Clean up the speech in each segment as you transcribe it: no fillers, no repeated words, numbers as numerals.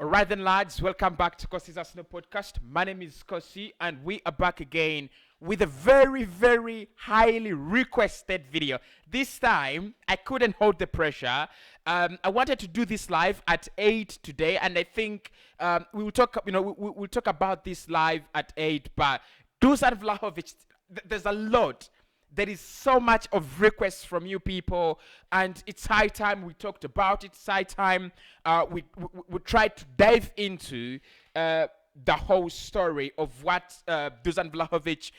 Alright then, lads, welcome back to Kosi's Arsenal podcast. My name is Kosi, and we are back again with a very highly requested video. This time, I couldn't hold the pressure. I wanted to do this live at 8 today, and I think we will talk. We'll talk about this live at 8. But Dusan Vlahovic, there's a lot. There is so much of requests from you people, and it's high time we talked about it. It's high time we tried to dive into the whole story of what Dusan Vlahovic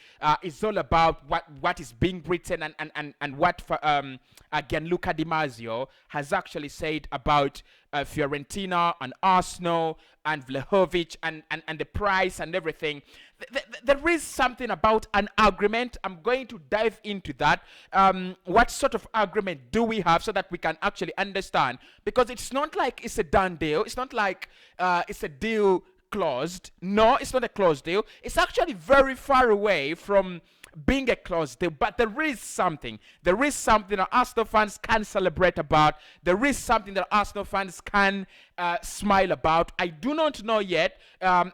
is all about, what is being written, and what Gianluca Di Marzio has actually said about Fiorentina and Arsenal and Vlahovic and the price and everything. There is something about an agreement. I'm going to dive into that. What sort of agreement do we have so that we can actually understand? Because it's not like it's a done deal. It's not like it's a deal closed. No, it's not a closed deal. It's actually very far away from being a closed deal, but there is something. There is something that Arsenal fans can celebrate about. There is something that Arsenal fans can smile about. I do not know yet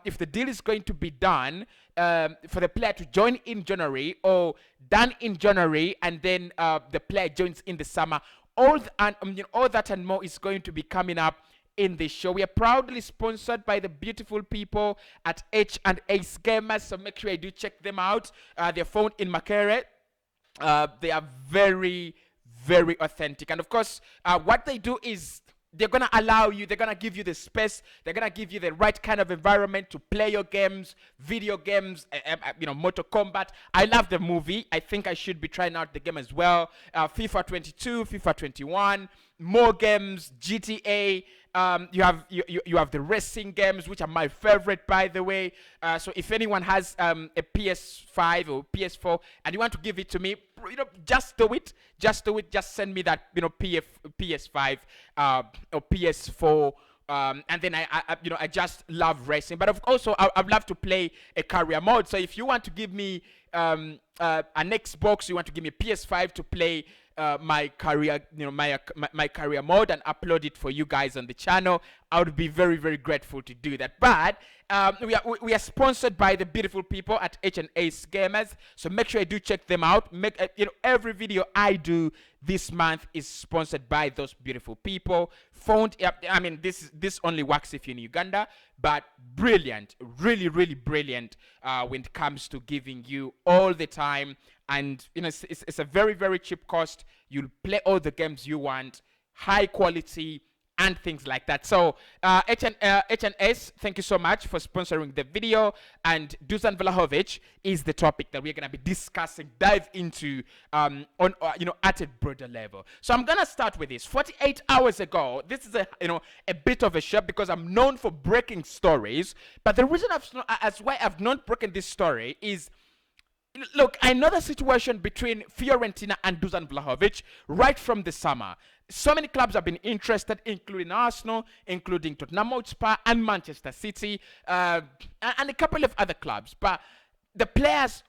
if the deal is going to be done for the player to join in January, or done in January and then the player joins in the summer. All that and more is going to be coming up in this show. We are proudly sponsored by the beautiful people at H&Ace Gamers, so make sure you do check them out. They're found in Makere. They are very authentic, and of course what they do is they're gonna give you the space, they're gonna give you the right kind of environment to play your games, video games, Mortal Kombat. I love the movie. I think I should be trying out the game as well. FIFA 22, FIFA 21, more games, GTA. You have the racing games, which are my favorite, by the way. So if anyone has a PS5 or PS4 and you want to give it to me, just do it. Just send me that PS5 or PS4. And then I just love racing, but also I'd love to play a career mode. So if you want to give me an Xbox, you want to give me a PS5 to play my career, my career mode, and upload it for you guys on the channel, I would be very grateful to do that. But we are sponsored by the beautiful people at H&Ace Gamers, so make sure you do check them out. Every video I do this month is sponsored by those beautiful people. This only works if you're in Uganda, but brilliant, really brilliant when it comes to giving you all the time. And it's a very cheap cost. You'll play all the games you want, high quality, and things like that. So HNS, thank you so much for sponsoring the video. And Dusan Vlahovic is the topic that we're gonna be discussing, dive into at a broader level. So I'm gonna start with this. 48 hours ago, this is a bit of a shock because I'm known for breaking stories. But the reason as why I've not broken this story is, look, I know the situation between Fiorentina and Dusan Vlahovic right from the summer. So many clubs have been interested, including Arsenal, including Tottenham Hotspur and Manchester City, and a couple of other clubs. But the players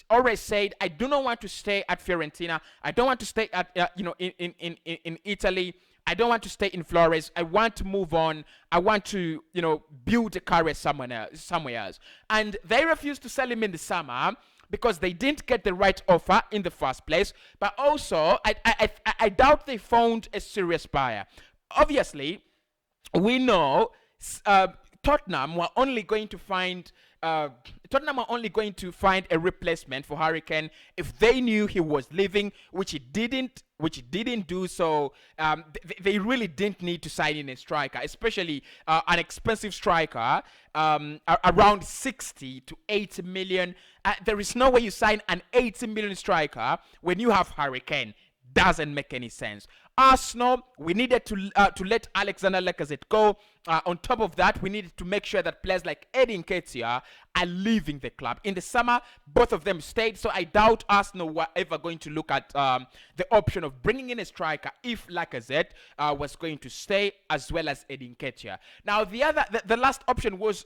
always said, I do not want to stay at Fiorentina. I don't want to stay at in Italy. I don't want to stay in Flores. I want to move on. I want to build a career somewhere else. And they refused to sell him in the summer because they didn't get the right offer in the first place. But also, I doubt they found a serious buyer. Obviously, we know Tottenham were only going to find a replacement for Harry Kane if they knew he was leaving, which he didn't do. So they really didn't need to sign in a striker, especially an expensive striker, around 60 to 80 million. There is no way you sign an 80 million striker when you have Harry Kane. Doesn't make any sense. Arsenal, we needed to let Alexander Lacazette go. On top of that, we needed to make sure that players like Eddie Nketiah are leaving the club. In the summer, both of them stayed, so I doubt Arsenal were ever going to look at the option of bringing in a striker if Lacazette was going to stay, as well as Eddie Nketiah. Now, the last option was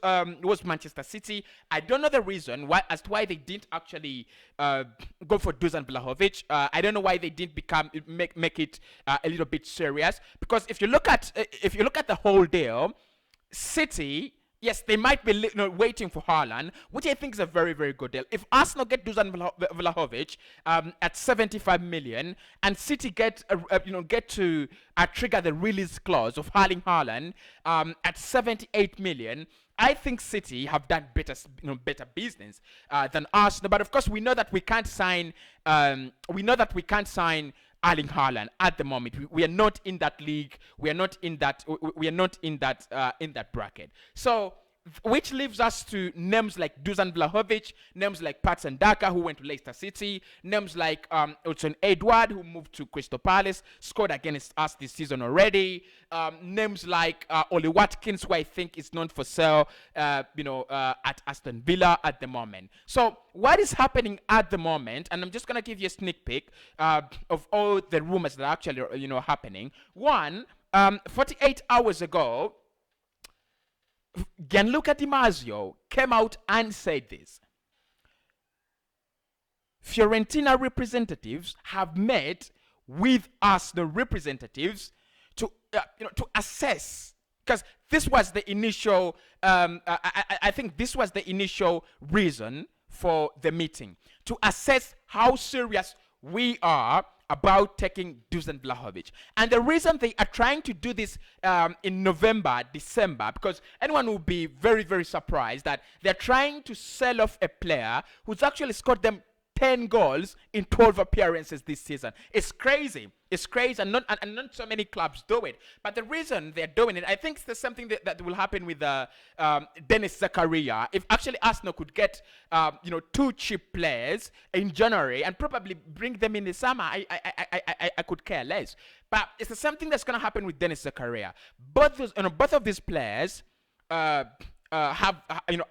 Manchester City. I don't know the reason as to why they didn't actually go for Dusan Vlahovic. I don't know why they didn't make it a little bit serious, because if you look at the whole deal, City, yes, they might be waiting for Haaland, which I think is a very, very good deal. If Arsenal get Dusan Vlahovic at 75 million, and City get to trigger the release clause of Haaland at 78 million, I think City have done better business than Arsenal. But of course, we know that we can't sign. Erling Haaland at the moment. We are not in that league. We are not in that. We are not in that bracket. So, which leaves us to names like Dusan Vlahovic, names like Patson Daka, who went to Leicester City, names like Hudson Edward, who moved to Crystal Palace, scored against us this season already. Names like Oli Watkins, who I think is known for sale, at Aston Villa at the moment. So what is happening at the moment, and I'm just gonna give you a sneak peek of all the rumors that are actually happening. One, 48 hours ago, Gianluca Di Marzio came out and said this. Fiorentina representatives have met with Arsenal representatives to assess, because this was the initial I think this was the initial reason for the meeting, to assess how serious we are about taking Dusan Vlahovic. And the reason they are trying to do this in November, December, because anyone will be very, very surprised that they're trying to sell off a player who's actually scored them 10 goals in 12 appearances this season. It's crazy. It's crazy, and not so many clubs do it. But the reason they're doing it, I think there's something that will happen with Dennis Zakaria. If actually Arsenal could get 2 cheap players in January and probably bring them in the summer, I could care less. But it's the same thing that's going to happen with Dennis Zakaria. Both of these players are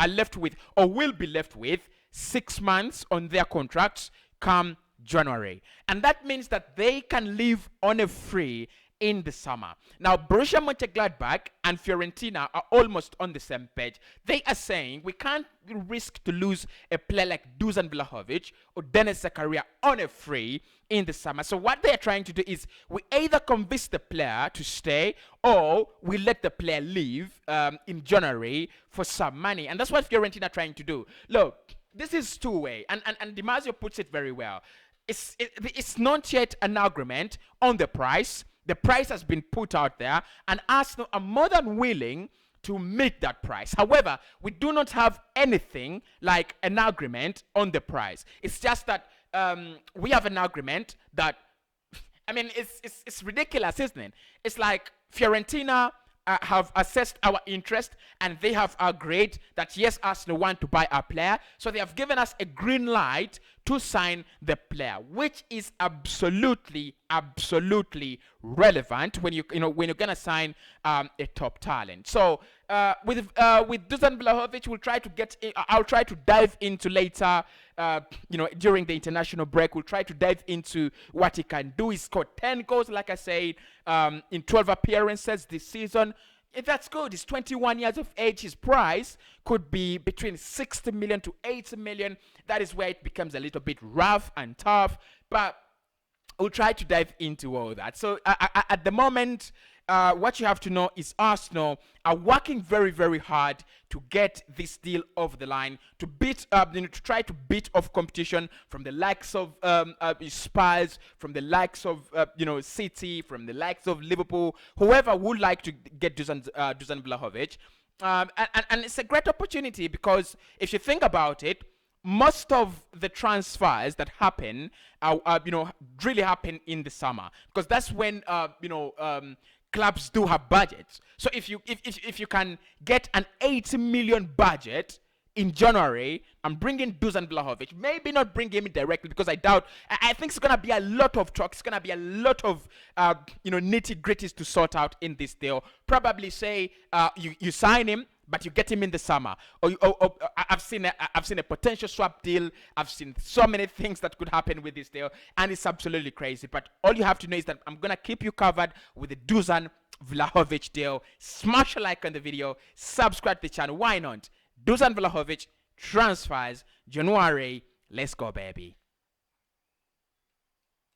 left with, or will be left with, 6 months on their contracts come January. And that means that they can leave on a free in the summer. Now, Borussia Mönchengladbach and Fiorentina are almost on the same page. They are saying we can't risk to lose a player like Dusan Vlahovic or Dennis Zakaria on a free in the summer. So what they are trying to do is we either convince the player to stay or we let the player leave in January for some money. And that's what Fiorentina are trying to do. Look, this is two-way, and Di Marzio puts it very well. It's not yet an agreement on the price. The price has been put out there, and Arsenal are more than willing to meet that price. However, we do not have anything like an agreement on the price. It's just that we have an agreement that, I mean, it's ridiculous, isn't it? It's like Fiorentina have assessed our interest, and they have agreed that yes, Arsenal want to buy our player, so they have given us a green light to sign the player, which is absolutely relevant when when you're gonna sign a top talent. So with Dusan Vlahovic, I'll try to dive into later. During the international break, we'll try to dive into what he can do. He scored 10 goals, like I said, in 12 appearances this season. That's good. He's 21 years of age. His price could be between 60 million to 80 million. That is where it becomes a little bit rough and tough, but we'll try to dive into all that. So at the moment, what you have to know is Arsenal are working very, very hard to get this deal over the line, to try to beat off competition from the likes of Spurs, from the likes of City, from the likes of Liverpool, whoever would like to get Dusan Vlahovic. And it's a great opportunity, because if you think about it, most of the transfers that happen really happen in the summer, because that's when clubs do have budgets. So if you can get an 80 million budget in January and bring in Dusan Vlahovic, maybe not bring him in directly, because I think it's gonna be a lot of talk. It's gonna be a lot of nitty gritties to sort out in this deal. Probably say you sign him, but you get him in the summer. Or I've seen a potential swap deal. I've seen so many things that could happen with this deal, and it's absolutely crazy. But all you have to know is that I'm gonna keep you covered with the Dusan Vlahovic deal. Smash a like on the video, subscribe to the channel. Why not? Dusan Vlahovic transfers January. Let's go, baby.